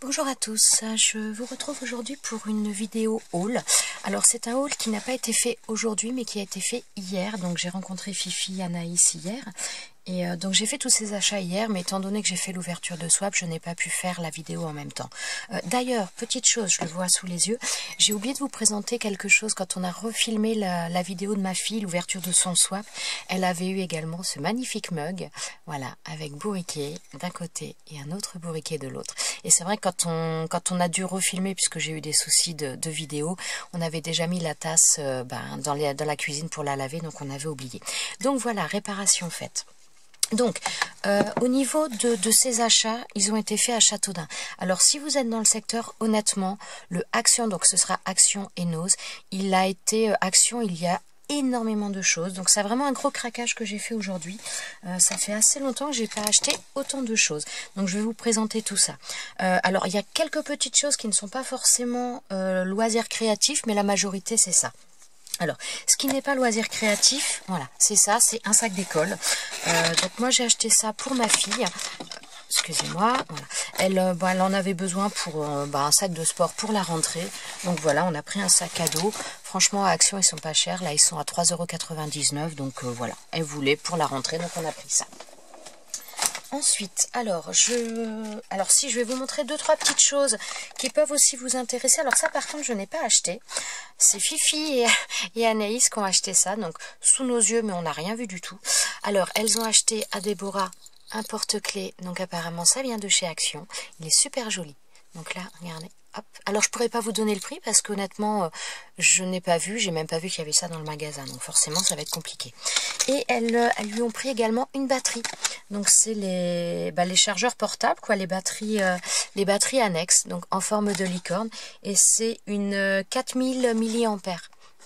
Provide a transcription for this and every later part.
Bonjour à tous, je vous retrouve aujourd'hui pour une vidéo haul. Alors c'est un haul qui n'a pas été fait aujourd'hui mais qui a été fait hier. Donc j'ai rencontré Fifi, Anaïs hier. Et donc j'ai fait tous ces achats hier, mais étant donné que j'ai fait l'ouverture de Swap, je n'ai pas pu faire la vidéo en même temps. D'ailleurs, petite chose, je le vois sous les yeux, j'ai oublié de vous présenter quelque chose quand on a refilmé la vidéo de ma fille, l'ouverture de son Swap. Elle avait eu également ce magnifique mug, voilà, avec bourriquet d'un côté et un autre bourriquet de l'autre. Et c'est vrai que quand on a dû refilmer, puisque j'ai eu des soucis de vidéo, on avait déjà mis la tasse dans la cuisine pour la laver, donc on avait oublié. Donc voilà, réparation faite. Donc, au niveau de ces achats, ils ont été faits à Châteaudun. Alors, si vous êtes dans le secteur, honnêtement, le Action, donc ce sera Action et Nose, il a été Action, il y a énormément de choses. Donc, c'est vraiment un gros craquage que j'ai fait aujourd'hui. Ça fait assez longtemps que j'ai pas acheté autant de choses. Donc, je vais vous présenter tout ça. Alors, il y a quelques petites choses qui ne sont pas forcément loisirs créatifs, mais la majorité, c'est ça. Alors, ce qui n'est pas loisir créatif, voilà, c'est ça, c'est un sac d'école. Donc moi j'ai acheté ça pour ma fille. Excusez-moi, voilà. Elle en avait besoin pour un sac de sport pour la rentrée. Donc voilà, on a pris un sac à dos. Franchement, à Action, ils sont pas chers. Là, ils sont à 3,99 €. Donc voilà, elle voulait pour la rentrée, donc on a pris ça. Ensuite, alors si je vais vous montrer deux trois petites choses qui peuvent aussi vous intéresser. Alors ça par contre je n'ai pas acheté. C'est Fifi et Anaïs qui ont acheté ça, donc sous nos yeux, mais on n'a rien vu du tout. Alors elles ont acheté à Déborah un porte-clés, donc apparemment ça vient de chez Action. Il est super joli. Donc là, regardez. Hop. Alors je pourrais pas vous donner le prix parce qu'honnêtement je n'ai pas vu, j'ai même pas vu qu'il y avait ça dans le magasin, donc forcément ça va être compliqué. Et elles lui ont pris également une batterie. Donc c'est les chargeurs portables, quoi, les batteries annexes, donc en forme de licorne, et c'est une 4000 mAh.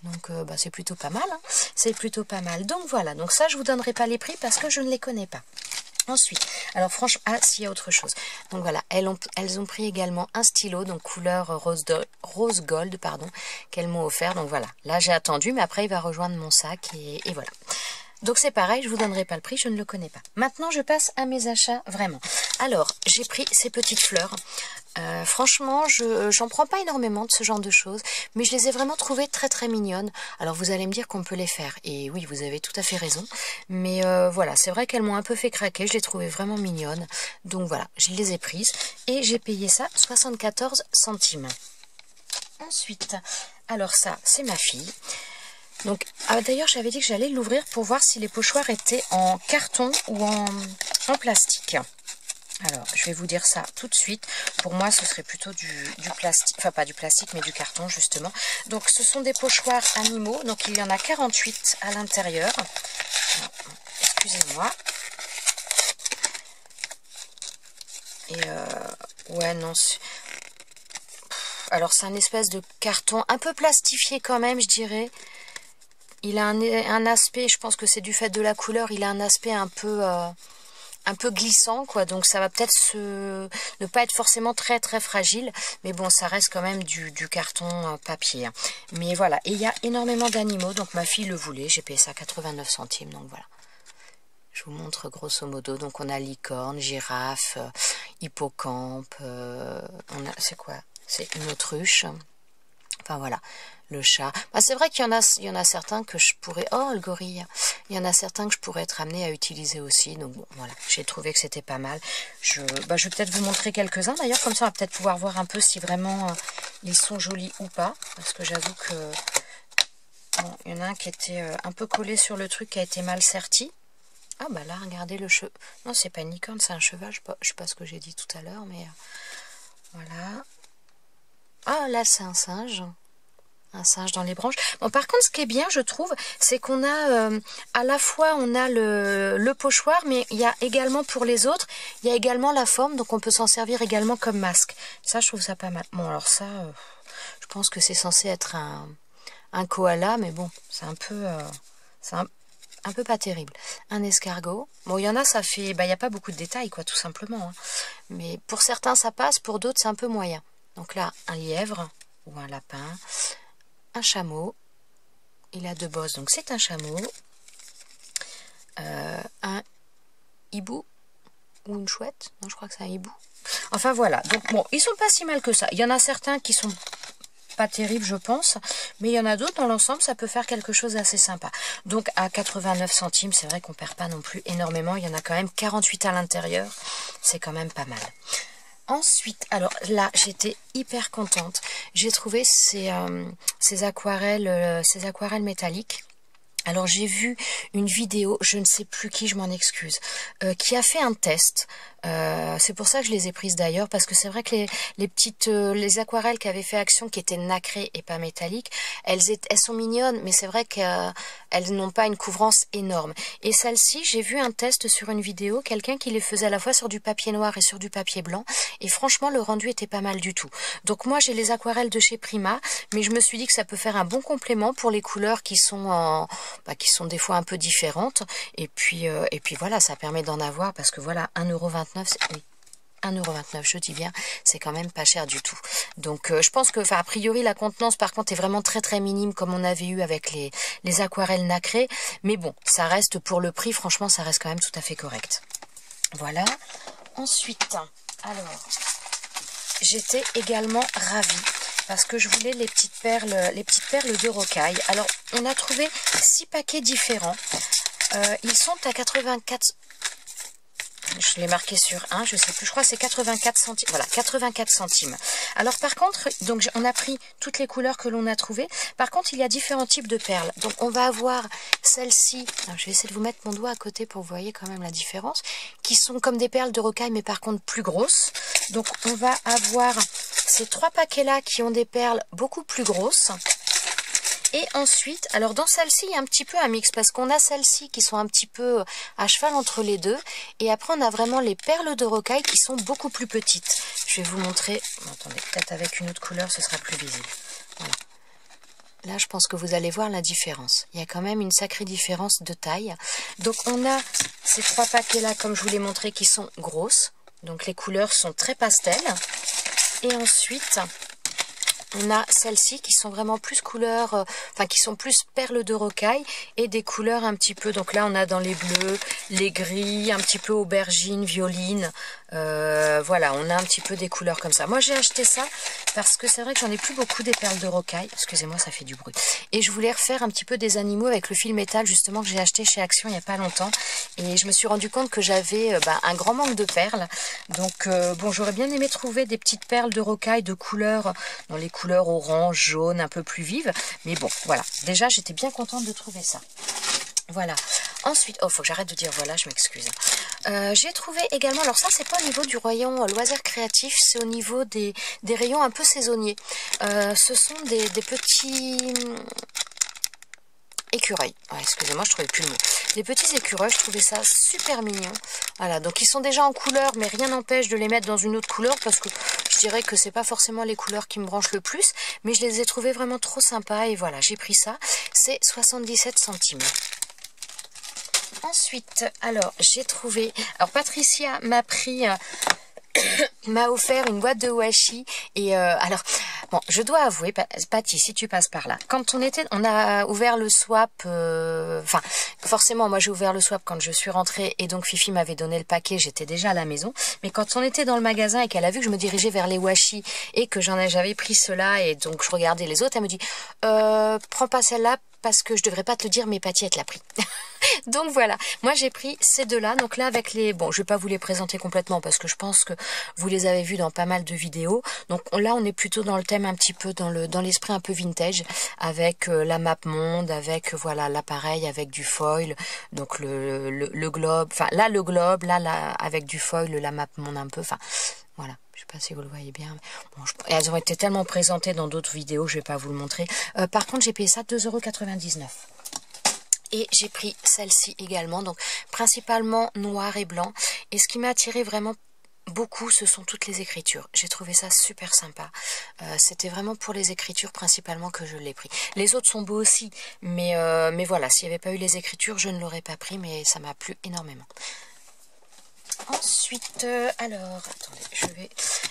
Donc c'est plutôt pas mal, hein. C'est plutôt pas mal. Donc voilà, donc ça je vous donnerai pas les prix parce que je ne les connais pas. Ensuite, alors franchement, s'il y a autre chose. Donc voilà, elles ont pris également un stylo, donc couleur rose gold, pardon, qu'elles m'ont offert. Donc voilà, là j'ai attendu, mais après il va rejoindre mon sac et voilà. Donc c'est pareil, je vous donnerai pas le prix, je ne le connais pas. Maintenant, je passe à mes achats vraiment. Alors, j'ai pris ces petites fleurs. Franchement, j'en prends pas énormément de ce genre de choses, mais je les ai vraiment trouvées très très mignonnes. Alors vous allez me dire qu'on peut les faire, et oui, vous avez tout à fait raison. Mais voilà, c'est vrai qu'elles m'ont un peu fait craquer, je les trouvais vraiment mignonnes. Donc voilà, je les ai prises, et j'ai payé ça 74 centimes. Ensuite, alors ça, c'est ma fille. Donc, d'ailleurs, j'avais dit que j'allais l'ouvrir pour voir si les pochoirs étaient en carton ou en plastique. Alors, je vais vous dire ça tout de suite. Pour moi, ce serait plutôt du plastique, enfin pas du plastique, mais du carton, justement. Donc, ce sont des pochoirs animaux. Donc, il y en a 48 à l'intérieur. Excusez-moi. Et, ouais, non, alors, c'est un espèce de carton un peu plastifié quand même, je dirais. Il a un aspect, je pense que c'est du fait de la couleur, il a un aspect un peu glissant, quoi. Donc ça va peut-être ne pas être forcément très très fragile, mais bon, ça reste quand même du carton papier. Mais voilà, et il y a énormément d'animaux, donc ma fille le voulait, j'ai payé ça 89 centimes, donc voilà. Je vous montre grosso modo, donc on a licorne, girafe, hippocampe, c'est quoi? C'est une autruche. Enfin voilà, le chat. C'est vrai qu'il y en a certains que je pourrais... Oh, le gorille. Il y en a certains que je pourrais être amenée à utiliser aussi. Donc bon, voilà, j'ai trouvé que c'était pas mal. Je vais peut-être vous montrer quelques-uns. D'ailleurs, comme ça, on va peut-être pouvoir voir un peu si vraiment ils sont jolis ou pas. Parce que j'avoue que... Bon, il y en a un qui était un peu collé sur le truc, qui a été mal serti. Ah bah là, regardez le cheval. Non, c'est pas une licorne, c'est un cheval. Je sais pas ce que j'ai dit tout à l'heure, mais... voilà. Ah, là, c'est un singe. Un singe dans les branches. Bon, par contre, ce qui est bien, je trouve, c'est qu'on a à la fois on a le pochoir, mais il y a également pour les autres, il y a également la forme, donc on peut s'en servir également comme masque. Ça, je trouve ça pas mal. Bon, alors ça, je pense que c'est censé être un koala, mais bon, c'est un peu, un peu pas terrible. Un escargot. Bon, il y en a, ça fait, il n'y a pas beaucoup de détails, quoi, tout simplement. Hein. Mais pour certains, ça passe, pour d'autres, c'est un peu moyen. Donc là, un lièvre ou un lapin. Un chameau, il a deux bosses, donc c'est un chameau, un hibou ou une chouette, non je crois que c'est un hibou. Enfin voilà, donc bon, ils sont pas si mal que ça. Il y en a certains qui sont pas terribles, je pense, mais il y en a d'autres, dans l'ensemble, ça peut faire quelque chose d'assez sympa. Donc à 89 centimes, c'est vrai qu'on perd pas non plus énormément. Il y en a quand même 48 à l'intérieur. C'est quand même pas mal. Ensuite, alors là, j'étais hyper contente. J'ai trouvé ces aquarelles métalliques. Alors j'ai vu une vidéo, je ne sais plus qui, je m'en excuse, qui a fait un test. C'est pour ça que je les ai prises d'ailleurs, parce que c'est vrai que les aquarelles qu'avait fait Action, qui étaient nacrées et pas métalliques, elles sont mignonnes, mais c'est vrai qu'elles n'ont pas une couvrance énorme. Et celle-ci, j'ai vu un test sur une vidéo, quelqu'un qui les faisait à la fois sur du papier noir et sur du papier blanc, et franchement le rendu était pas mal du tout. Donc moi j'ai les aquarelles de chez Prima, mais je me suis dit que ça peut faire un bon complément pour les couleurs qui sont qui sont des fois un peu différentes, et puis voilà, ça permet d'en avoir, parce que voilà, 1,29 €, oui, 1,29 €, je dis bien, c'est quand même pas cher du tout. Donc je pense que, a priori, la contenance par contre est vraiment très très minime, comme on avait eu avec les aquarelles nacrées, mais bon, ça reste, pour le prix, franchement, ça reste quand même tout à fait correct. Voilà. Ensuite, alors, j'étais également ravie, parce que je voulais les petites perles de rocaille. Alors, on a trouvé 6 paquets différents. Ils sont à 84... Je l'ai marqué sur un, je sais plus, je crois que c'est 84 centimes. Voilà, 84 centimes. Alors par contre, donc on a pris toutes les couleurs que l'on a trouvées. Par contre, il y a différents types de perles. Donc on va avoir celle-ci. Je vais essayer de vous mettre mon doigt à côté pour que vous voyez quand même la différence. Qui sont comme des perles de rocaille, mais par contre plus grosses. Donc on va avoir ces 3 paquets-là qui ont des perles beaucoup plus grosses. Et ensuite, alors dans celle-ci, il y a un petit peu un mix, parce qu'on a celles-ci qui sont un petit peu à cheval entre les deux. Et après, on a vraiment les perles de rocaille qui sont beaucoup plus petites. Je vais vous montrer. Attendez, peut-être avec une autre couleur, ce sera plus visible. Voilà. Là, je pense que vous allez voir la différence. Il y a quand même une sacrée différence de taille. Donc, on a ces 3 paquets-là, comme je vous l'ai montré, qui sont grosses. Donc, les couleurs sont très pastel. Et ensuite... on a celles-ci qui sont vraiment plus couleurs, qui sont plus perles de rocaille, et des couleurs un petit peu, donc là on a dans les bleus, les gris, un petit peu aubergine, violine, voilà, on a un petit peu des couleurs comme ça. Moi j'ai acheté ça parce que c'est vrai que j'en ai plus beaucoup des perles de rocaille, excusez-moi ça fait du bruit, et je voulais refaire un petit peu des animaux avec le fil métal justement que j'ai acheté chez Action il n'y a pas longtemps, et je me suis rendu compte que j'avais un grand manque de perles, donc bon, j'aurais bien aimé trouver des petites perles de rocaille de couleurs, dans les couleurs orange, jaune, un peu plus vives. Mais bon, voilà. Déjà, j'étais bien contente de trouver ça. Voilà. Ensuite, faut que j'arrête de dire voilà, je m'excuse. J'ai trouvé également, alors ça, c'est pas au niveau du rayon loisirs créatifs, c'est au niveau des rayons un peu saisonniers. Ce sont des petits... écureuils. Excusez-moi, je trouvais plus le mot. Les petits écureuils, je trouvais ça super mignon. Voilà, donc ils sont déjà en couleur, mais rien n'empêche de les mettre dans une autre couleur, parce que je dirais que c'est pas forcément les couleurs qui me branchent le plus, mais je les ai trouvés vraiment trop sympas, et voilà, j'ai pris ça. C'est 77 centimes. Ensuite, alors, j'ai trouvé... Alors, Patricia m'a pris... m'a offert une boîte de washi, et alors bon, je dois avouer, Patty, si tu passes par là, quand on a ouvert le swap, forcément moi j'ai ouvert le swap quand je suis rentrée, et donc Fifi m'avait donné le paquet, j'étais déjà à la maison, mais quand on était dans le magasin et qu'elle a vu que je me dirigeais vers les washi et que j'avais pris cela, et donc je regardais les autres, elle me dit prends pas celle-là parce que je devrais pas te le dire, mais Patty, elle te l'a pris. Donc voilà, moi j'ai pris ces deux-là. Donc là avec les... Bon, je vais pas vous les présenter complètement parce que je pense que vous les avez vus dans pas mal de vidéos. Donc là on est plutôt dans le thème un petit peu dans l'esprit un peu vintage, avec la map monde, avec voilà l'appareil avec du foil, donc le globe, enfin là le globe, là avec du foil, la map monde un peu, enfin voilà. Je sais pas si vous le voyez bien. Bon, elles ont été tellement présentées dans d'autres vidéos, je vais pas vous le montrer. Par contre, j'ai payé ça 2,99 €. Et j'ai pris celle-ci également, donc principalement noir et blanc. Et ce qui m'a attiré vraiment beaucoup, ce sont toutes les écritures. J'ai trouvé ça super sympa. C'était vraiment pour les écritures principalement que je l'ai pris. Les autres sont beaux aussi, mais voilà, s'il n'y avait pas eu les écritures, je ne l'aurais pas pris, mais ça m'a plu énormément. Ensuite, alors, attendez,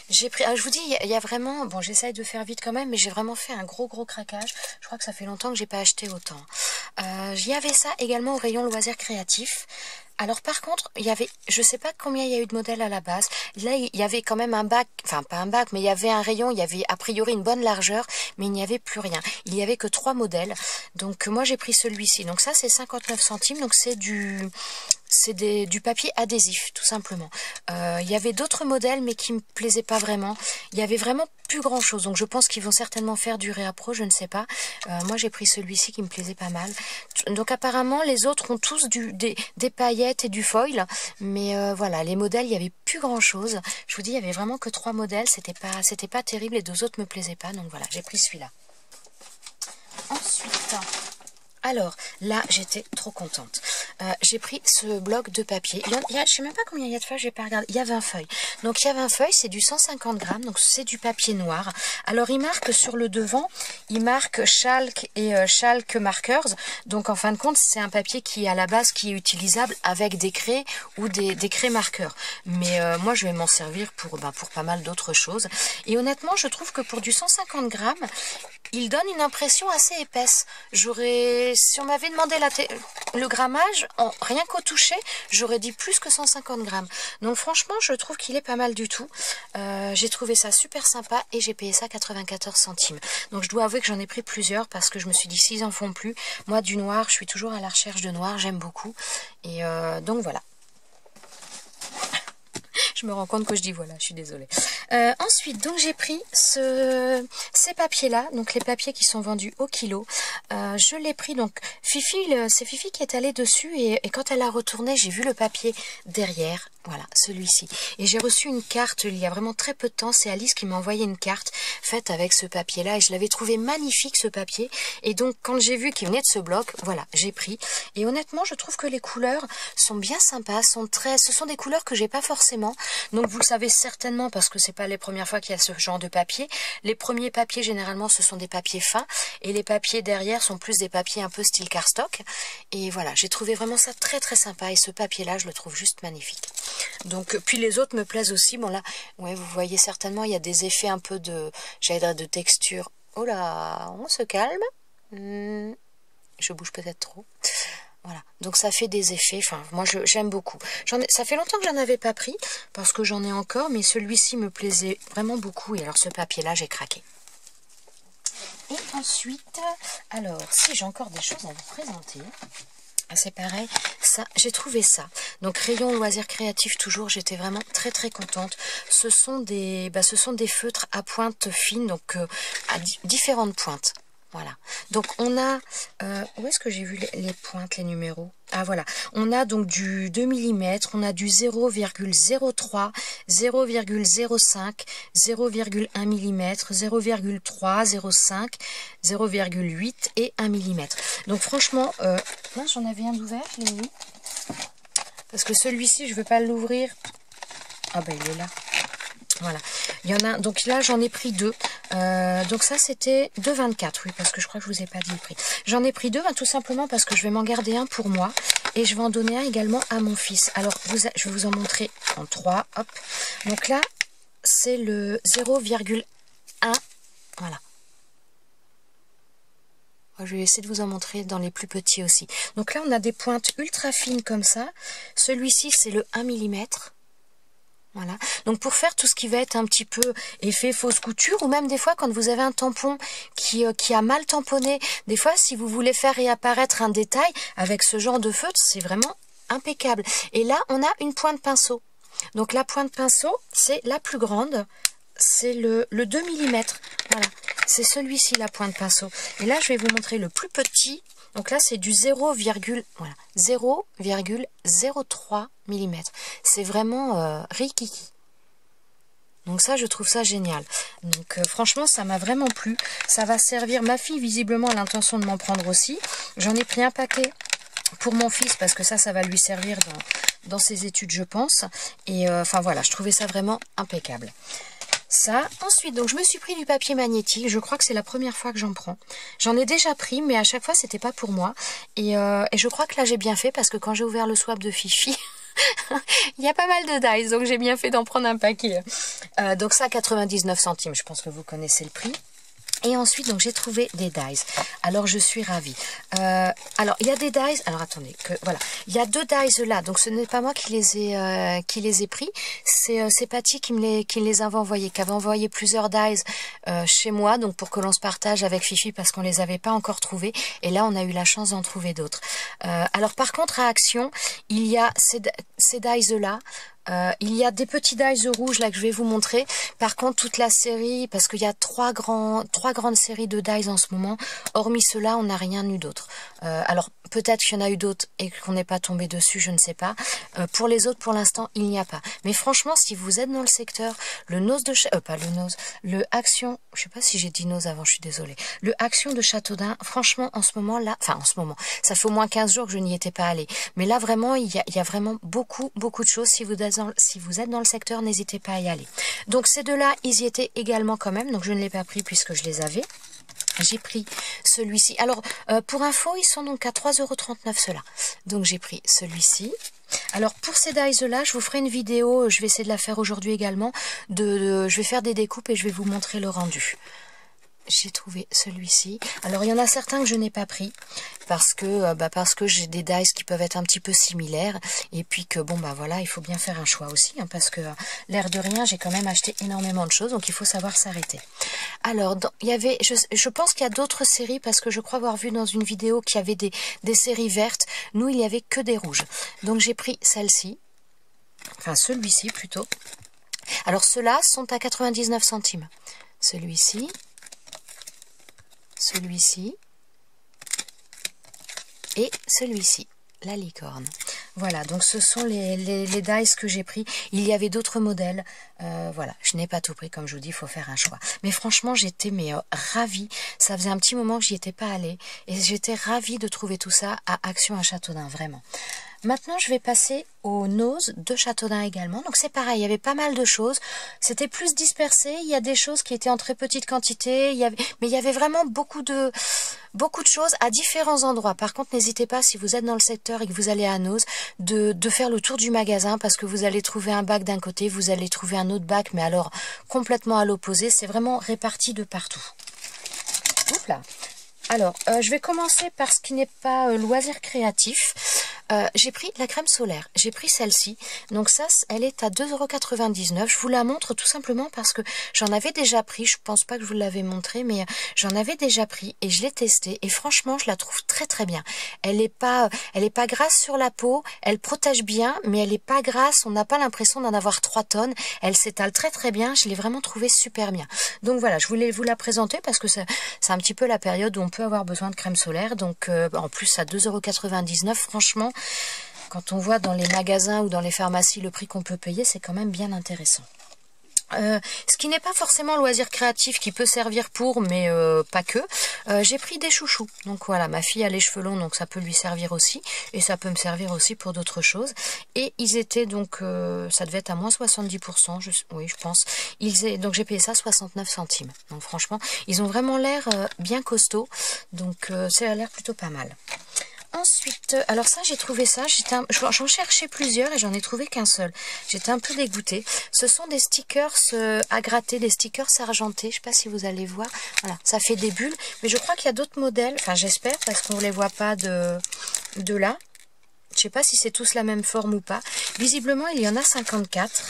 j'ai pris, je vous dis, il y a vraiment, bon, j'essaye de faire vite quand même, mais j'ai vraiment fait un gros craquage. Je crois que ça fait longtemps que j'ai pas acheté autant. Il y avait ça également au rayon loisirs créatifs. Alors par contre, il y avait, je sais pas combien il y a eu de modèles à la base. Là, il y avait quand même un bac, enfin pas un bac, mais il y avait un rayon, il y avait a priori une bonne largeur, mais il n'y avait plus rien. Il y avait que 3 modèles. Donc moi j'ai pris celui-ci. Donc ça c'est 59 centimes, donc c'est du papier adhésif, tout simplement. Il y avait d'autres modèles, mais qui me plaisaient pas vraiment. Il y avait vraiment plus grand chose, donc je pense qu'ils vont certainement faire du Réapro, je ne sais pas. Moi j'ai pris celui-ci qui me plaisait pas mal. Donc apparemment les autres ont tous des paillettes et du foil, mais voilà, les modèles, il y avait plus grand chose. Je vous dis, il y avait vraiment que 3 modèles, c'était pas terrible, les 2 autres me plaisaient pas, donc voilà, j'ai pris celui-là. Ensuite, alors là j'étais trop contente. J'ai pris ce bloc de papier. Je sais même pas combien il y a de feuilles, j'ai pas regardé. Il y a 20 feuilles. Donc il y a 20 feuilles, c'est du 150 grammes, donc c'est du papier noir. Alors il marque sur le devant, il marque Chalk et Chalk Markers. Donc en fin de compte, c'est un papier qui à la base qui est utilisable avec des craies ou des craies marqueurs. Mais moi je vais m'en servir pour pas mal d'autres choses. Et honnêtement, je trouve que pour du 150 grammes, il donne une impression assez épaisse. Si on m'avait demandé le grammage, rien qu'au toucher, j'aurais dit plus que 150 grammes. Donc franchement, je trouve qu'il est pas mal du tout. J'ai trouvé ça super sympa et j'ai payé ça 94 centimes. Donc je dois avouer que j'en ai pris plusieurs parce que je me suis dit, s'ils en font plus, moi du noir, je suis toujours à la recherche de noir, j'aime beaucoup. Et donc voilà. Je me rends compte que je dis voilà, je suis désolée. Ensuite, donc j'ai pris ces papiers-là, donc les papiers qui sont vendus au kilo. Je l'ai pris, donc c'est Fifi qui est allée dessus et quand elle a retourné, j'ai vu le papier derrière. Voilà, celui-ci. Et j'ai reçu une carte il y a vraiment très peu de temps. C'est Alice qui m'a envoyé une carte faite avec ce papier-là. Et je l'avais trouvé magnifique, ce papier. Et donc, quand j'ai vu qu'il venait de ce bloc, voilà, j'ai pris. Et honnêtement, je trouve que les couleurs sont bien sympas. Ce sont des couleurs que j'ai pas forcément. Donc, vous le savez certainement parce que c'est pas les premières fois qu'il y a ce genre de papier. Les premiers papiers, généralement, ce sont des papiers fins. Et les papiers derrière sont plus des papiers un peu style cardstock. Et voilà, j'ai trouvé vraiment ça très très sympa. Et ce papier-là, je le trouve juste magnifique. Donc, puis les autres me plaisent aussi. Bon là, ouais, vous voyez certainement, il y a des effets un peu de texture. Oh là, on se calme. Je bouge peut-être trop. Voilà, donc ça fait des effets. Enfin, moi j'aime beaucoup. Ça fait longtemps que j'en avais pas pris parce que j'en ai encore, mais celui-ci me plaisait vraiment beaucoup. Et alors ce papier-là, j'ai craqué. Et ensuite, alors si j'ai encore des choses à vous présenter. C'est pareil, ça, j'ai trouvé ça. Donc rayon loisirs créatifs toujours, j'étais vraiment très très contente. Ce sont des feutres à pointe fine, donc à différentes pointes. Voilà. Donc on a, où est-ce que j'ai vu les pointes, les numéros? Ah voilà, on a donc du 2 mm, on a du 0,03, 0,05, 0,1 mm, 0,3, 0,5, 0,8 et 1 mm. Donc franchement, là j'en avais un d'ouvert, je l'ai mis. Parce que celui-ci, je ne veux pas l'ouvrir. Ah ben il est là. Voilà, il y en a, donc là j'en ai pris 2, donc ça c'était 2,24, oui, parce que je crois que je vous ai pas dit le prix. J'en ai pris 2, tout simplement parce que je vais m'en garder un pour moi, et je vais en donner un également à mon fils. Alors, je vais vous en montrer en 3, hop, donc là, c'est le 0,1, voilà. Je vais essayer de vous en montrer dans les plus petits aussi. Donc là, on a des pointes ultra fines comme ça, celui-ci c'est le 1 mm. Voilà, donc pour faire tout ce qui va être un petit peu effet fausse couture, ou même des fois quand vous avez un tampon qui a mal tamponné, des fois si vous voulez faire réapparaître un détail avec ce genre de feutre, c'est vraiment impeccable. Et là on a une pointe pinceau, donc la pointe pinceau c'est la plus grande, c'est le 2 mm, voilà, c'est celui-ci la pointe pinceau. Et là je vais vous montrer le plus petit. Donc là, c'est du 0,03 mm. C'est vraiment rikiki. Donc ça, je trouve ça génial. Donc franchement, ça m'a vraiment plu. Ça va servir. Ma fille, visiblement, a l'intention de m'en prendre aussi. J'en ai pris un paquet pour mon fils parce que ça va lui servir dans ses études, je pense. Et enfin voilà, je trouvais ça vraiment impeccable. Ça, ensuite, donc je me suis pris du papier magnétique, je crois que c'est la première fois que j'en prends. J'en ai déjà pris, mais à chaque fois c'était pas pour moi. Et je crois que là j'ai bien fait parce que quand j'ai ouvert le swap de Fifi, il y a pas mal de dies, donc j'ai bien fait d'en prendre un paquet. Donc ça, 99 centimes, je pense que vous connaissez le prix. Et ensuite, donc j'ai trouvé des dies. Alors, je suis ravie. Alors, il y a des dies. Alors, attendez, voilà. Il y a 2 dies là. Donc, ce n'est pas moi qui les ai pris. C'est Patty qui les avait envoyés, qui avait envoyé plusieurs dies chez moi, donc pour que l'on se partage avec Fifi parce qu'on les avait pas encore trouvés. Et là, on a eu la chance d'en trouver d'autres. Alors, par contre, à Action, il y a ces dies là. Il y a des petits dies rouges là que je vais vous montrer. Par contre, toute la série, parce qu'il y a trois grandes séries de dies en ce moment, hormis cela, on n'a rien eu d'autre. Alors, peut-être qu'il y en a eu d'autres et qu'on n'est pas tombé dessus, je ne sais pas. Pour les autres, pour l'instant, il n'y a pas. Mais franchement, si vous êtes dans le secteur, le Nose de... pas le Nose, le Action... Je sais pas si j'ai dit Nose avant, je suis désolée. Le Action de Châteaudun, franchement, en ce moment, là... Enfin, en ce moment, ça fait au moins 15 jours que je n'y étais pas allée. Mais là, vraiment, il y a vraiment beaucoup de choses. Si vous êtes dans le secteur, n'hésitez pas à y aller. Donc, ces deux-là, ils y étaient également quand même. Donc, je ne l'ai pas pris puisque je les avais. J'ai pris celui-ci. Alors, pour info, ils sont donc à 3,39 € ceux-là. Donc, j'ai pris celui-ci. Alors, pour ces dies-là, je vous ferai une vidéo, je vais essayer de la faire aujourd'hui également. Je vais faire des découpes et je vais vous montrer le rendu. J'ai trouvé celui-ci. Alors, il y en a certains que je n'ai pas pris parce que j'ai des dies qui peuvent être un petit peu similaires et puis que, bon, bah voilà, il faut bien faire un choix aussi hein, parce que l'air de rien, j'ai quand même acheté énormément de choses, donc il faut savoir s'arrêter. Alors, il y avait, je pense qu'il y a d'autres séries parce que je crois avoir vu dans une vidéo qu'il y avait des séries vertes. Nous, il n'y avait que des rouges. Donc, j'ai pris celle-ci, enfin celui-ci plutôt. Alors, ceux-là sont à 99 centimes. Celui-ci. Celui-ci et celui-ci, la licorne. Voilà, donc ce sont les dies que j'ai pris. Il y avait d'autres modèles. Voilà, je n'ai pas tout pris, comme je vous dis, il faut faire un choix. Mais franchement, j'étais ravie. Ça faisait un petit moment que j'y étais pas allée. Et j'étais ravie de trouver tout ça à Action à Châteaudun, vraiment. Maintenant, je vais passer au Nose de Châteaudun également. Donc, c'est pareil, il y avait pas mal de choses. C'était plus dispersé. Il y a des choses qui étaient en très petite quantité. Mais il y avait vraiment beaucoup de choses à différents endroits. Par contre, n'hésitez pas, si vous êtes dans le secteur et que vous allez à Nose, de faire le tour du magasin parce que vous allez trouver un bac d'un côté, vous allez trouver un autre bac, mais alors complètement à l'opposé. C'est vraiment réparti de partout. Oups là. Alors, je vais commencer par ce qui n'est pas loisir créatif. J'ai pris la crème solaire, j'ai pris celle-ci, donc ça, elle est à 2,99 €. Je vous la montre tout simplement parce que j'en avais déjà pris, je pense pas que je vous l'avais montré, mais j'en avais déjà pris et je l'ai testée et franchement, je la trouve très très bien. Elle est pas grasse sur la peau, elle protège bien, mais elle est pas grasse, on n'a pas l'impression d'en avoir 3 tonnes, elle s'étale très très bien, je l'ai vraiment trouvée super bien. Donc voilà, je voulais vous la présenter parce que c'est un petit peu la période où on peut avoir besoin de crème solaire, donc en plus à 2,99 €, franchement, quand on voit dans les magasins ou dans les pharmacies le prix qu'on peut payer, c'est quand même bien intéressant. Ce qui n'est pas forcément loisir créatif qui peut servir pour, mais pas que. J'ai pris des chouchous. Donc voilà, ma fille a les cheveux longs, donc ça peut lui servir aussi. Et ça peut me servir aussi pour d'autres choses. Et ils étaient donc, ça devait être à moins 70%, oui je pense. Donc j'ai payé ça 69 centimes. Donc franchement, ils ont vraiment l'air bien costauds. Donc ça a l'air plutôt pas mal. Ensuite, alors ça, j'ai trouvé ça, j'en cherchais plusieurs et j'en ai trouvé qu'un seul. J'étais un peu dégoûtée. Ce sont des stickers à gratter, des stickers argentés. Je ne sais pas si vous allez voir. Voilà, ça fait des bulles. Mais je crois qu'il y a d'autres modèles. Enfin, j'espère parce qu'on ne les voit pas de là. Je ne sais pas si c'est tous la même forme ou pas. Visiblement, il y en a 54.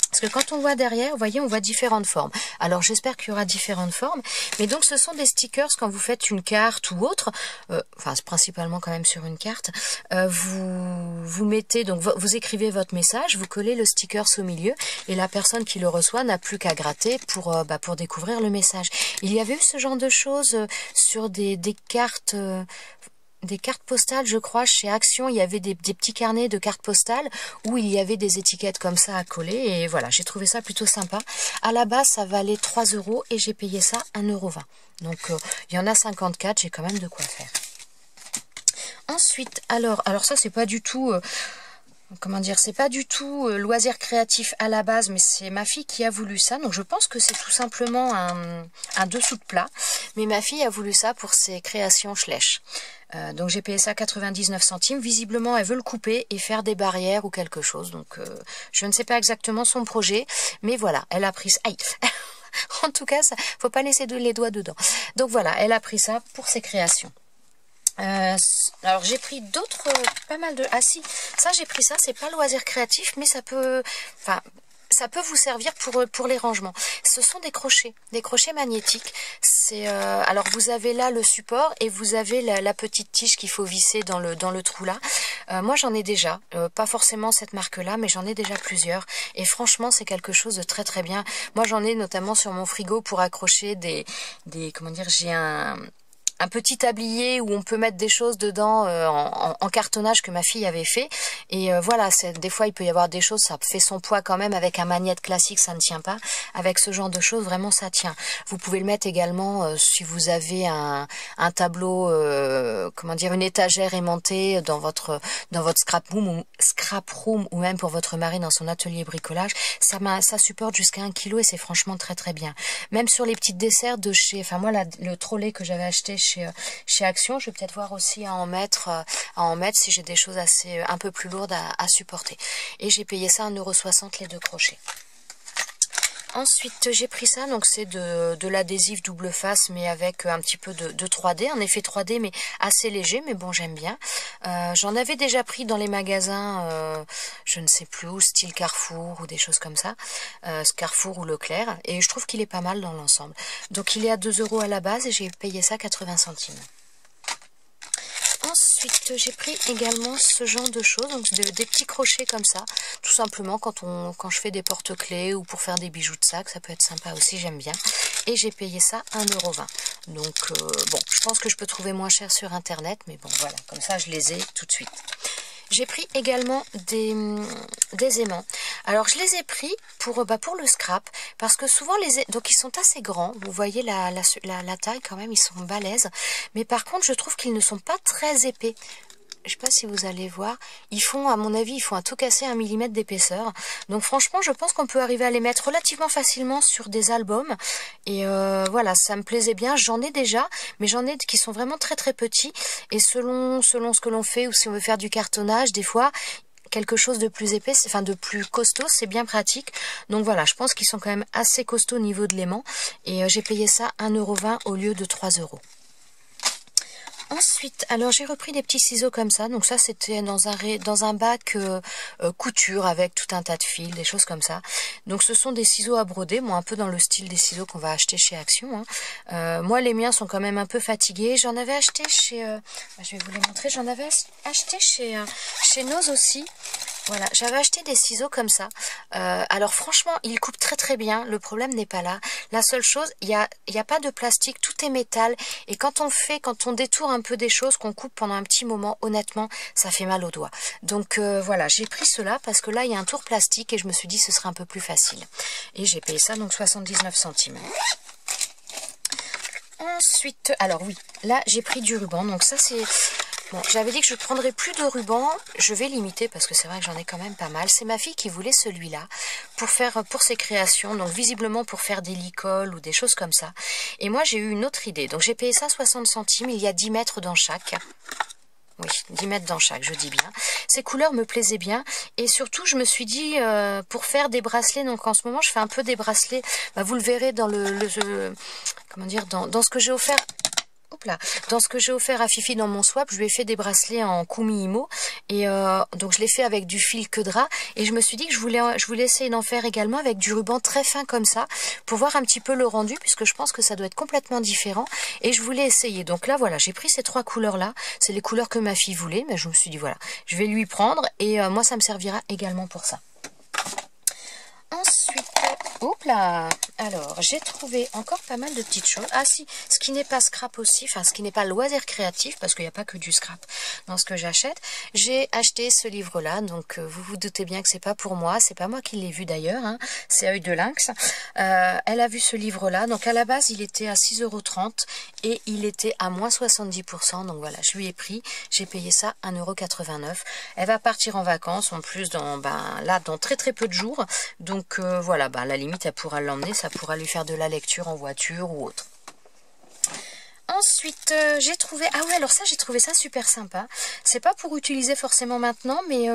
Parce que quand on voit derrière, vous voyez, on voit différentes formes. Alors, j'espère qu'il y aura différentes formes. Mais donc, ce sont des stickers quand vous faites une carte ou autre. Enfin, c'est principalement quand même sur une carte. Vous mettez, donc, vous écrivez votre message, vous collez le sticker au milieu. Et la personne qui le reçoit n'a plus qu'à gratter pour découvrir le message. Il y avait eu ce genre de choses sur des cartes... des cartes postales, je crois, chez Action, il y avait des petits carnets de cartes postales où il y avait des étiquettes comme ça à coller. Et voilà, j'ai trouvé ça plutôt sympa. À la base, ça valait 3 € et j'ai payé ça 1,20 €. Donc, il y en a 54, j'ai quand même de quoi faire. Ensuite, alors ça, c'est pas du tout... comment dire, c'est pas du tout loisir créatif à la base, mais c'est ma fille qui a voulu ça. Donc je pense que c'est tout simplement un dessous de plat. Mais ma fille a voulu ça pour ses créations Schleich. Donc j'ai payé ça 99 centimes. Visiblement, elle veut le couper et faire des barrières ou quelque chose. Donc je ne sais pas exactement son projet. Mais voilà, elle a pris... Aïe. En tout cas, ça, faut pas laisser les doigts dedans. Donc voilà, elle a pris ça pour ses créations. Alors j'ai pris d'autres, pas mal de... Ah si, ça j'ai pris ça, c'est pas loisir créatif, mais ça peut... Enfin... Ça peut vous servir pour les rangements. Ce sont des crochets magnétiques. Alors vous avez là le support et vous avez la petite tige qu'il faut visser dans le trou là. Moi j'en ai déjà, pas forcément cette marque-là, mais j'en ai déjà plusieurs. Et franchement c'est quelque chose de très très bien. Moi j'en ai notamment sur mon frigo pour accrocher des comment dire, j'ai un petit tablier où on peut mettre des choses dedans en cartonnage que ma fille avait fait. Et voilà, des fois il peut y avoir des choses, ça fait son poids quand même. Avec un magnète classique, ça ne tient pas. Avec ce genre de choses, vraiment ça tient. Vous pouvez le mettre également si vous avez un tableau, comment dire, une étagère aimantée dans votre scrap room ou même pour votre mari dans son atelier bricolage. Ça supporte jusqu'à 1 kg et c'est franchement très très bien. Même sur les petites desserts de chez, enfin moi le trolley que j'avais acheté chez Action, je vais peut-être voir aussi à en mettre si j'ai des choses un peu plus lourdes à supporter. Et j'ai payé ça 1,60 € les 2 crochets. Ensuite, j'ai pris ça, donc c'est de l'adhésif double face, mais avec un petit peu de 3D, un effet 3D, mais assez léger, mais bon, j'aime bien. J'en avais déjà pris dans les magasins, je ne sais plus où, style Carrefour ou des choses comme ça, Carrefour ou Leclerc, et je trouve qu'il est pas mal dans l'ensemble. Donc il est à 2 € à la base et j'ai payé ça 80 centimes. Ensuite, j'ai pris également ce genre de choses, donc des petits crochets comme ça, tout simplement quand je fais des porte-clés ou pour faire des bijoux de sac, ça peut être sympa aussi, j'aime bien. Et j'ai payé ça 1,20 €. Donc bon, je pense que je peux trouver moins cher sur internet, mais bon voilà, comme ça je les ai tout de suite. J'ai pris également des aimants. Alors je les ai pris pour le scrap parce que souvent donc ils sont assez grands. Vous voyez la taille quand même, ils sont balèzes. Mais par contre je trouve qu'ils ne sont pas très épais. Je sais pas si vous allez voir, à mon avis, ils font à tout casser 1 mm d'épaisseur. Donc franchement, je pense qu'on peut arriver à les mettre relativement facilement sur des albums. Et voilà, ça me plaisait bien. J'en ai déjà, mais j'en ai qui sont vraiment très très petits. Et selon ce que l'on fait, ou si on veut faire du cartonnage, des fois, quelque chose de plus épais, enfin de plus costaud, c'est bien pratique. Donc voilà, je pense qu'ils sont quand même assez costauds au niveau de l'aimant. Et j'ai payé ça 1,20 € au lieu de 3 €. Ensuite, alors j'ai repris des petits ciseaux comme ça. Donc ça, c'était dans un bac couture avec tout un tas de fils, des choses comme ça. Donc ce sont des ciseaux à broder, moi un peu dans le style des ciseaux qu'on va acheter chez Action. Moi, les miens sont quand même un peu fatigués. J'en avais acheté chez... je vais vous les montrer. J'en avais acheté chez Noz aussi. Voilà, j'avais acheté des ciseaux comme ça. Alors franchement, ils coupent très très bien. Le problème n'est pas là. La seule chose, il y a pas de plastique, tout est métal. Et quand on détourne un peu des choses, qu'on coupe pendant un petit moment, honnêtement, ça fait mal aux doigts. Donc voilà, j'ai pris cela parce que là, il y a un tour plastique et je me suis dit ce serait un peu plus facile. Et j'ai payé ça donc 79 centimes. Ensuite, alors oui, là j'ai pris du ruban. Donc ça c'est... Bon, j'avais dit que je ne prendrais plus de ruban, je vais limiter parce que c'est vrai que j'en ai quand même pas mal. C'est ma fille qui voulait celui-là pour ses créations, donc visiblement pour faire des licoles ou des choses comme ça. Et moi j'ai eu une autre idée, donc j'ai payé ça 60 centimes, il y a 10 mètres dans chaque. Oui, 10 mètres dans chaque, je dis bien. Ces couleurs me plaisaient bien et surtout je me suis dit pour faire des bracelets, donc en ce moment je fais un peu des bracelets, vous le verrez dans comment dire, dans ce que j'ai offert. Hop là. Dans ce que j'ai offert à Fifi dans mon swap, je lui ai fait des bracelets en Kumi Imo et donc je l'ai fait avec du fil que drap et je me suis dit que je voulais essayer d'en faire également avec du ruban très fin comme ça pour voir un petit peu le rendu puisque je pense que ça doit être complètement différent et je voulais essayer. Donc là voilà, j'ai pris ces 3 couleurs là, c'est les couleurs que ma fille voulait, mais je me suis dit voilà, je vais lui prendre et moi ça me servira également pour ça. Ensuite, hop là, alors j'ai trouvé encore pas mal de petites choses. Ah si, ce qui n'est pas scrap aussi, enfin ce qui n'est pas loisir créatif, parce qu'il n'y a pas que du scrap dans ce que j'achète. J'ai acheté ce livre-là, donc vous vous doutez bien que c'est pas pour moi, c'est pas moi qui l'ai vu d'ailleurs, hein, c'est Œil de Lynx. Elle a vu ce livre-là, donc à la base il était à 6,30 € et il était à moins 70%, donc voilà, je lui ai pris, j'ai payé ça 1,89 €. Elle va partir en vacances, en plus dans très très peu de jours, donc voilà, à la limite elle pourra l'emmener, ça pourra lui faire de la lecture en voiture ou autre. Ensuite, j'ai trouvé... Ah ouais, alors ça, j'ai trouvé ça super sympa. C'est pas pour utiliser forcément maintenant, mais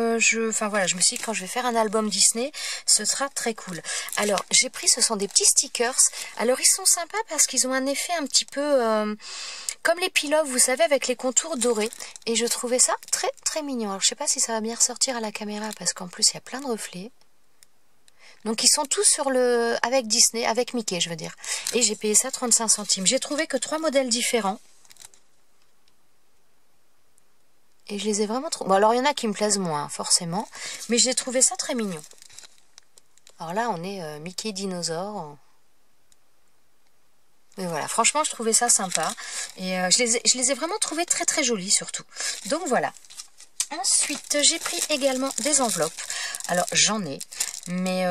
enfin voilà, je me suis dit, quand je vais faire un album Disney, ce sera très cool. Alors, j'ai pris, ce sont des petits stickers. Alors, ils sont sympas parce qu'ils ont un effet un petit peu... comme les peel-off, vous savez, avec les contours dorés. Et je trouvais ça très très mignon. Alors, je sais pas si ça va bien ressortir à la caméra, parce qu'en plus, il y a plein de reflets. Donc ils sont tous sur le avec Disney, avec Mickey je veux dire. Et j'ai payé ça 35 centimes. J'ai trouvé que 3 modèles différents. Et je les ai vraiment trouvés. Bon alors il y en a qui me plaisent moins forcément. Mais j'ai trouvé ça très mignon. Alors là on est Mickey dinosaure. Mais voilà, franchement je trouvais ça sympa. Et je les ai vraiment trouvés très très jolis surtout. Donc voilà. Ensuite, j'ai pris également des enveloppes. Alors, j'en ai. Mais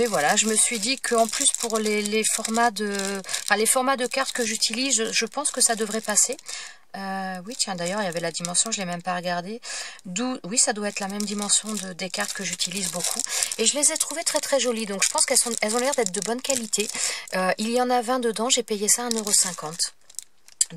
voilà, je me suis dit qu'en plus, pour les formats de cartes que j'utilise, je pense que ça devrait passer. Oui, tiens, d'ailleurs, il y avait la dimension, je ne l'ai même pas regardée. Oui, ça doit être la même dimension des cartes que j'utilise beaucoup. Et je les ai trouvées très très jolies. Donc, je pense qu'elles ont l'air d'être de bonne qualité. Il y en a 20 dedans, j'ai payé ça 1,50 €.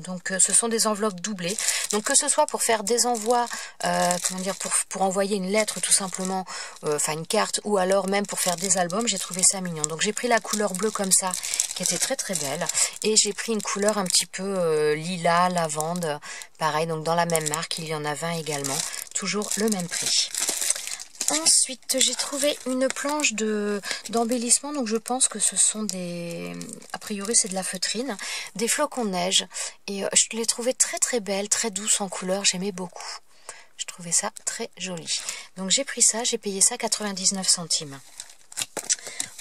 Donc ce sont des enveloppes doublées. Donc que ce soit pour faire des envois, comment dire, pour envoyer une lettre tout simplement, enfin une carte, ou alors même pour faire des albums, j'ai trouvé ça mignon. Donc j'ai pris la couleur bleue comme ça, qui était très très belle. Et j'ai pris une couleur un petit peu lilas, lavande, pareil, donc dans la même marque, il y en a 20 également. Toujours le même prix. Ensuite, j'ai trouvé une planche d'embellissement, donc je pense que ce sont a priori c'est de la feutrine, des flocons de neige, et je l'ai trouvée très très belle, très douce en couleur, j'aimais beaucoup. Je trouvais ça très joli. Donc j'ai pris ça, j'ai payé ça 99 centimes.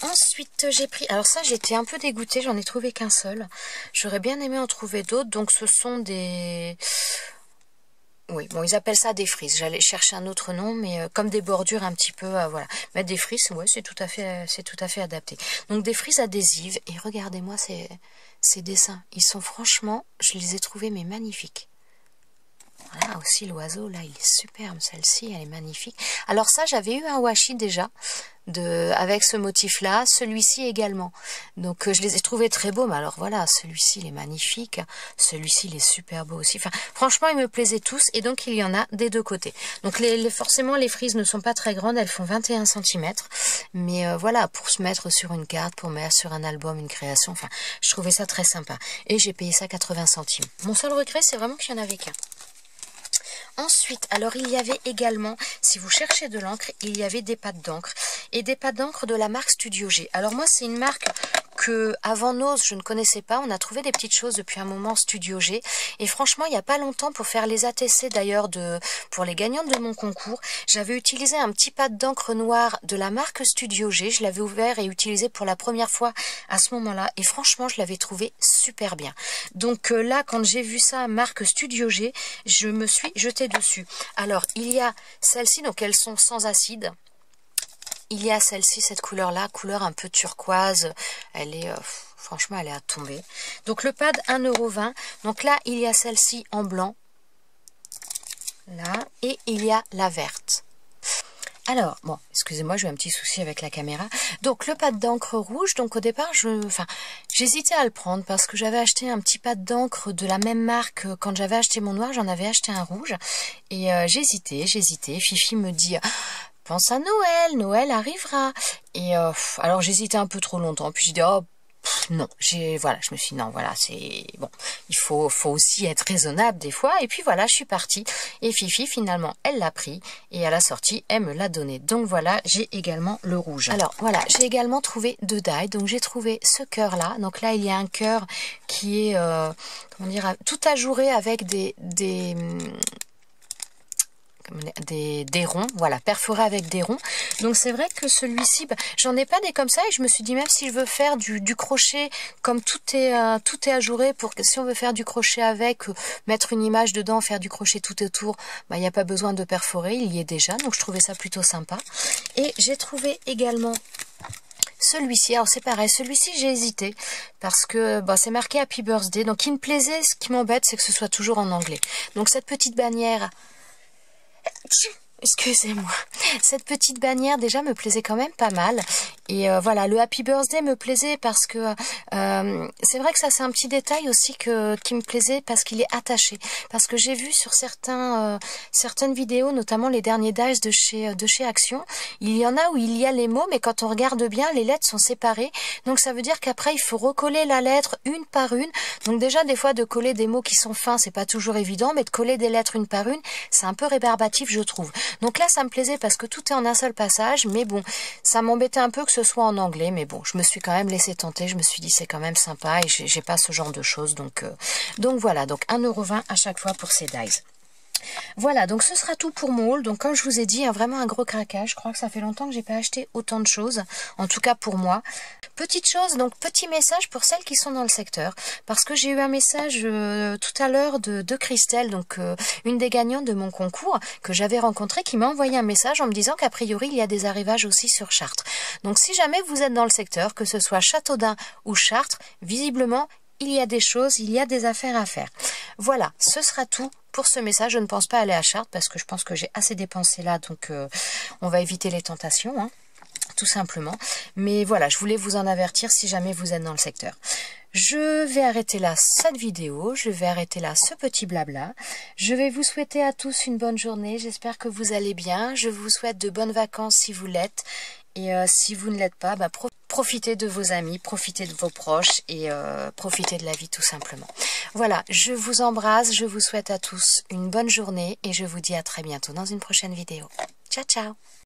Ensuite, j'ai pris... Alors ça, j'étais un peu dégoûtée, j'en ai trouvé qu'un seul. J'aurais bien aimé en trouver d'autres, donc ce sont des... Oui, bon, ils appellent ça des frises. J'allais chercher un autre nom, mais comme des bordures un petit peu, voilà. Mettre des frises, ouais, c'est tout à fait adapté. Donc des frises adhésives. Et regardez-moi ces dessins. Ils sont franchement, je les ai trouvés mais magnifiques. Voilà, aussi l'oiseau, là, il est superbe. Celle-ci, elle est magnifique. Alors ça, j'avais eu un washi déjà, avec ce motif-là. Celui-ci également. Donc, je les ai trouvés très beaux. Mais alors, voilà, celui-ci, il est magnifique. Celui-ci, il est super beau aussi. Enfin, franchement, ils me plaisaient tous. Et donc, il y en a des deux côtés. Donc, forcément, les frises ne sont pas très grandes. Elles font 21 cm. Mais voilà, pour se mettre sur une carte, pour mettre sur un album, une création. Enfin, je trouvais ça très sympa. Et j'ai payé ça 80 centimes. Mon seul regret, c'est vraiment qu'il n'y en avait qu'un. Ensuite, alors il y avait également, si vous cherchez de l'encre, il y avait des pâtes d'encre. Et des pâtes d'encre de la marque Studio G. Alors moi, c'est une marque que avant Nose, je ne connaissais pas. On a trouvé des petites choses depuis un moment Studio G. Et franchement, il n'y a pas longtemps, pour faire les ATC d'ailleurs, pour les gagnantes de mon concours, j'avais utilisé un petit pâte d'encre noire de la marque Studio G. Je l'avais ouvert et utilisé pour la première fois à ce moment-là. Et franchement, je l'avais trouvé super bien. Donc là, quand j'ai vu ça, marque Studio G, je me suis jetée dessus. Alors, il y a celles-ci, donc elles sont sans acide. Il y a celle-ci, cette couleur-là, couleur un peu turquoise. Elle est, franchement, elle est à tomber. Donc le pad, 1,20 €. Donc là, il y a celle-ci en blanc. Là. Et il y a la verte. Alors, bon, excusez-moi, j'ai un petit souci avec la caméra. Donc, le pad d'encre rouge, donc au départ, j'hésitais à le prendre parce que j'avais acheté un petit pad d'encre de la même marque. Quand j'avais acheté mon noir, j'en avais acheté un rouge. Et j'hésitais. Fifi me dit... pense à Noël, Noël arrivera. Et alors j'hésitais un peu trop longtemps. Puis j'ai dit oh non, voilà, je me suis dit non, voilà, c'est bon. Il faut aussi être raisonnable des fois. Et puis voilà, je suis partie. Et Fifi finalement, elle l'a pris et à la sortie, elle me l'a donné. Donc voilà, j'ai également le rouge. Alors voilà, j'ai également trouvé deux die. Donc j'ai trouvé ce cœur là. Donc là, il y a un cœur qui est comment dire, tout ajouré avec des ronds, voilà, perforé avec des ronds. Donc c'est vrai que celui-ci, j'en ai pas des comme ça et je me suis dit même si je veux faire du crochet, comme tout est ajouré, pour que si on veut faire du crochet avec, mettre une image dedans, faire du crochet tout autour, il n'y a pas besoin de perforer, il y est déjà, donc je trouvais ça plutôt sympa. Et j'ai trouvé également celui-ci, alors c'est pareil, celui-ci j'ai hésité parce que c'est marqué Happy Birthday, donc il me plaisait, ce qui m'embête c'est que ce soit toujours en anglais. Donc cette petite bannière, Excusez-moi. Cette petite bannière déjà me plaisait quand même pas mal. Et voilà, le Happy Birthday me plaisait parce que c'est vrai que ça c'est un petit détail aussi qui me plaisait parce qu'il est attaché. Parce que j'ai vu sur certaines vidéos, notamment les derniers dice de chez Action, il y en a où il y a les mots, mais quand on regarde bien, les lettres sont séparées. Donc ça veut dire qu'après il faut recoller la lettre une par une. Donc déjà des fois de coller des mots qui sont fins, c'est pas toujours évident, mais de coller des lettres une par une, c'est un peu rébarbatif je trouve. Donc là, ça me plaisait parce que tout est en un seul passage, mais bon, ça m'embêtait un peu que ce soit en anglais, mais bon, je me suis quand même laissé tenter, je me suis dit c'est quand même sympa et j'ai pas ce genre de choses, donc voilà, donc 1,20 € à chaque fois pour ces dies. Voilà, donc ce sera tout pour mon haul. Donc comme je vous ai dit, vraiment un gros craquage. Je crois que ça fait longtemps que j'ai pas acheté autant de choses, en tout cas pour moi. Petite chose, donc petit message pour celles qui sont dans le secteur, parce que j'ai eu un message tout à l'heure de Christelle, donc une des gagnantes de mon concours que j'avais rencontrée, qui m'a envoyé un message en me disant qu'a priori il y a des arrivages aussi sur Chartres. Donc si jamais vous êtes dans le secteur, que ce soit Châteaudun ou Chartres, visiblement il y a des choses, il y a des affaires à faire. Voilà, ce sera tout pour ce message. Je ne pense pas aller à Chartres parce que je pense que j'ai assez dépensé là, donc on va éviter les tentations, hein, tout simplement. Mais voilà, je voulais vous en avertir si jamais vous êtes dans le secteur. Je vais arrêter là cette vidéo, je vais arrêter là ce petit blabla. Je vais vous souhaiter à tous une bonne journée, j'espère que vous allez bien. Je vous souhaite de bonnes vacances si vous l'êtes. Et si vous ne l'êtes pas, profitez de vos amis, profitez de vos proches et profitez de la vie tout simplement. Voilà, je vous embrasse, je vous souhaite à tous une bonne journée et je vous dis à très bientôt dans une prochaine vidéo. Ciao, ciao!